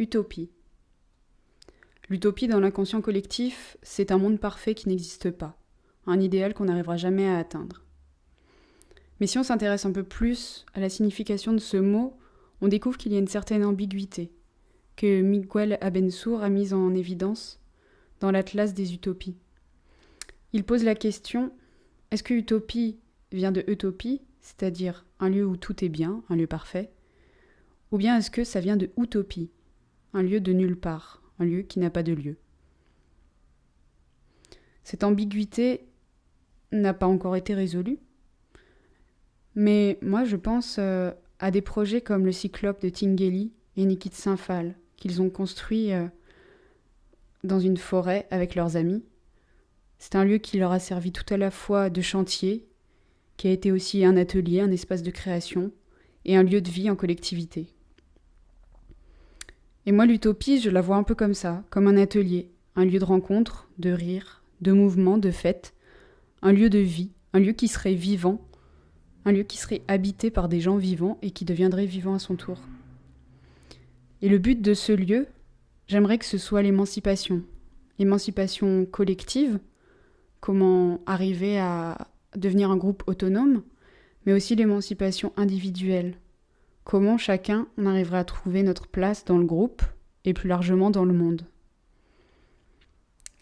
Utopie. L'utopie dans l'inconscient collectif, c'est un monde parfait qui n'existe pas, un idéal qu'on n'arrivera jamais à atteindre. Mais si on s'intéresse un peu plus à la signification de ce mot, on découvre qu'il y a une certaine ambiguïté, que Miguel Abensour a mise en évidence dans l'Atlas des utopies. Il pose la question, est-ce que utopie vient de utopie, c'est-à-dire un lieu où tout est bien, un lieu parfait, ou bien est-ce que ça vient de utopie, un lieu de nulle part, un lieu qui n'a pas de lieu. Cette ambiguïté n'a pas encore été résolue, mais moi je pense à des projets comme le Cyclope de Tinguely et Niki de Saint-Phal, qu'ils ont construit dans une forêt avec leurs amis. C'est un lieu qui leur a servi tout à la fois de chantier, qui a été aussi un atelier, un espace de création, et un lieu de vie en collectivité. Et moi, l'utopie, je la vois un peu comme ça, comme un atelier, un lieu de rencontre, de rire, de mouvement, de fête, un lieu de vie, un lieu qui serait vivant, un lieu qui serait habité par des gens vivants et qui deviendrait vivant à son tour. Et le but de ce lieu, j'aimerais que ce soit l'émancipation. L'émancipation collective, comment arriver à devenir un groupe autonome, mais aussi l'émancipation individuelle. Comment chacun on arriverait à trouver notre place dans le groupe et plus largement dans le monde.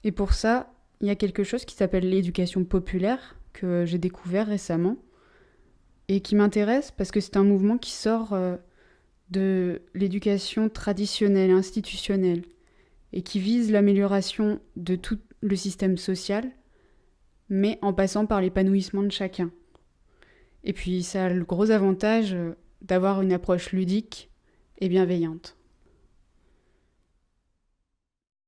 Et pour ça, il y a quelque chose qui s'appelle l'éducation populaire, que j'ai découvert récemment, et qui m'intéresse parce que c'est un mouvement qui sort de l'éducation traditionnelle, institutionnelle, et qui vise l'amélioration de tout le système social, mais en passant par l'épanouissement de chacun. Et puis ça a le gros avantage d'avoir une approche ludique et bienveillante.